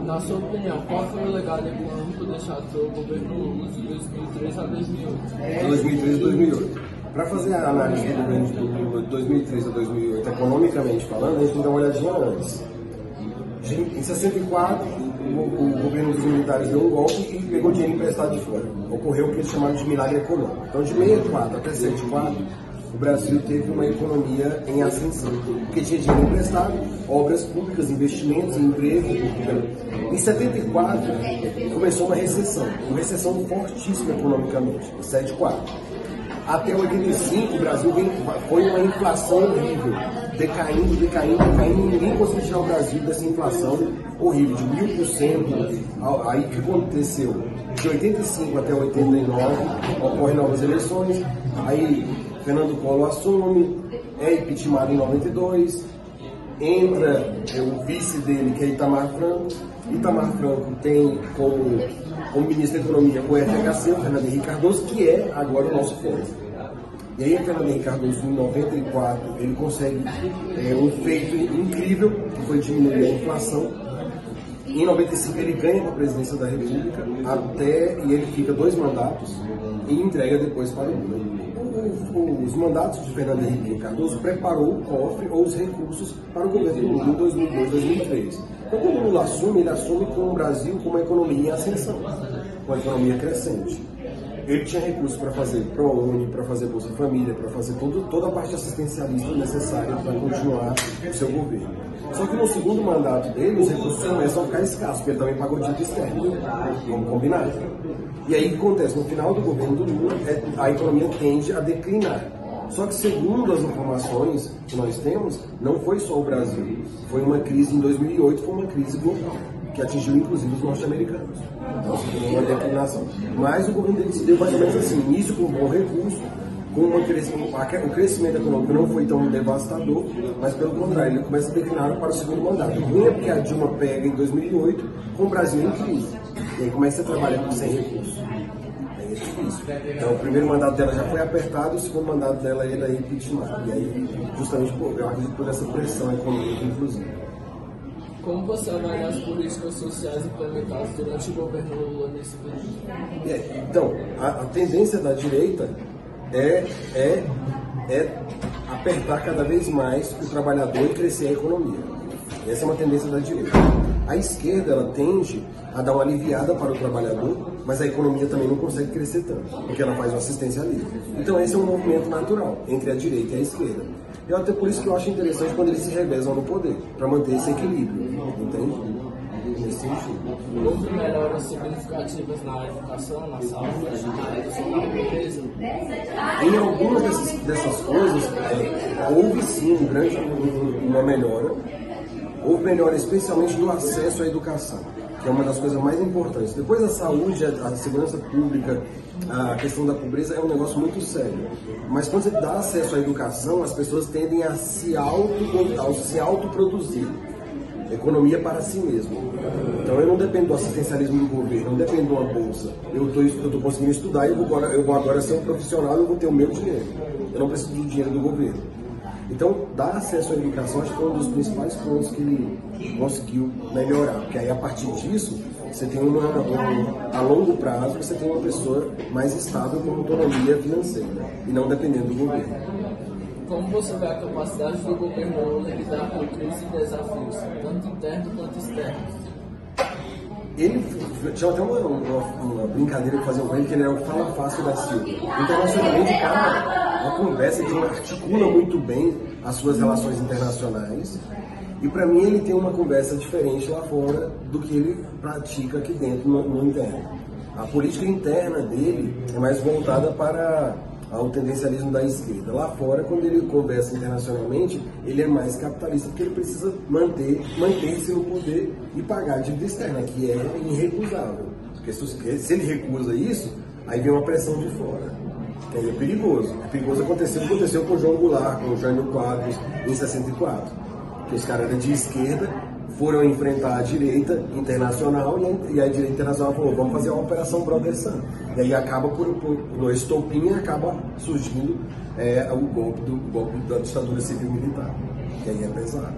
Na sua opinião, qual foi o legado econômico deixado pelo governo Lula de 2003 a 2008? 2003 a 2008. Para fazer a análise do governo do Lula de 2003 a 2008, economicamente falando, a gente tem que dar uma olhadinha antes. Em 64, o governo dos militares deu um golpe e pegou dinheiro emprestado de fora. Ocorreu o que eles chamaram de milagre econômico. Então, de 64 até 74, o Brasil teve uma economia em ascensão, porque tinha dinheiro emprestado, obras públicas, investimentos, emprego. Em 74, começou uma recessão fortíssima economicamente, em 74. Até 85, o Brasil foi uma inflação horrível, decaindo, ninguém conseguiu tirar o Brasil dessa inflação horrível, de 1000%. Aí o que aconteceu? De 85 até 89, ocorrem novas eleições, aí Fernando Collor assume, é impeachmentado em 92, entra o vice dele, que é Itamar Franco. Itamar Franco tem como ministro da Economia o FHC, o Fernando Henrique Cardoso, que é agora o nosso foco. E aí, o Fernando Henrique Cardoso, em 94, ele consegue um feito incrível, que foi diminuir a inflação. Em 95, ele ganha a presidência da República, e ele fica 2 mandatos e entrega depois para o Lula. Os mandatos de Fernando Henrique Cardoso preparou o cofre ou os recursos para o governo do Lula em 2002, 2003. Então, quando o Lula assume, ele assume com o Brasil com uma economia em ascensão, com uma economia crescente. Ele tinha recursos para fazer ProUni, para fazer Bolsa Família, para fazer toda a parte assistencialista necessária para continuar o seu governo. Só que no segundo mandato dele, os recursos começam a ficar escassos, porque ele também pagou dívida externa, vamos combinar. E aí o que acontece? No final do governo do Lula, a economia tende a declinar. Só que segundo as informações que nós temos, não foi só o Brasil. Foi uma crise em 2008, foi uma crise global, que atingiu inclusive os norte-americanos. Então, uma declinação. Mas o governo dele se deu mais ou menos assim, início com um bom recurso, o crescimento econômico não foi tão devastador, mas pelo contrário, ele começa a declinar para o segundo mandato. O ruim é porque a Dilma pega em 2008 com o Brasil em crise. E aí começa a trabalhar sem recursos. Aí é difícil. Então o primeiro mandato dela já foi apertado, o segundo mandato dela ele é impeachment. E aí, justamente eu acredito por essa pressão econômica, inclusive. Como você avalia as políticas sociais implementadas durante o governo Lula nesse período? Então, a tendência da direita é apertar cada vez mais o trabalhador e crescer a economia. Essa é uma tendência da direita. A esquerda ela tende a dar uma aliviada para o trabalhador, mas a economia também não consegue crescer tanto, porque ela faz o assistencialismo. Então esse é um movimento natural entre a direita e a esquerda. E até por isso que eu acho interessante quando eles se revezam no poder, para manter esse equilíbrio, entende? Nesse sentido. Houve melhoras significativas na educação, na saúde, na redução da pobreza? Em algumas dessas coisas, houve sim uma melhora. Houve melhora especialmente do acesso à educação, que é uma das coisas mais importantes. Depois a saúde, a segurança pública, a questão da pobreza é um negócio muito sério. Mas quando você dá acesso à educação, as pessoas tendem a se autoproduzir. Economia para si mesmo. Então eu não dependo do assistencialismo do governo, não dependo de uma bolsa. Eu estou conseguindo estudar e eu vou agora ser um profissional e eu vou ter o meu dinheiro. Eu não preciso do dinheiro do governo. Então, dar acesso à educação acho que foi um dos principais pontos que ele conseguiu melhorar. Porque aí, a partir disso, você tem a longo prazo, você tem uma pessoa mais estável com autonomia financeira e não dependendo do governo. Como você vê a capacidade do governo Lula em lidar com crise e desafios, tanto internos quanto externos? Ele tinha até uma brincadeira que faziam com ele, que ele era o fala fácil da Silva. Internacionalmente, a conversa que ele articula muito bem as suas relações internacionais. E para mim ele tem uma conversa diferente lá fora do que ele pratica aqui dentro no interno. A política interna dele é mais voltada para ao tendencialismo da esquerda. Lá fora, quando ele conversa internacionalmente, ele é mais capitalista, porque ele precisa manter-se no poder e pagar a dívida externa, que é irrecusável. Porque se ele recusa isso, aí vem uma pressão de fora. Que aí é perigoso. É perigoso aconteceu com o João Goulart, com o Jânio Quadros, em 64. Que os caras eram de esquerda, foram enfrentar a direita internacional e a direita internacional falou, vamos fazer uma operação Brother Sun. E aí acaba no estopim acaba surgindo o golpe da ditadura civil militar. E aí é pesado.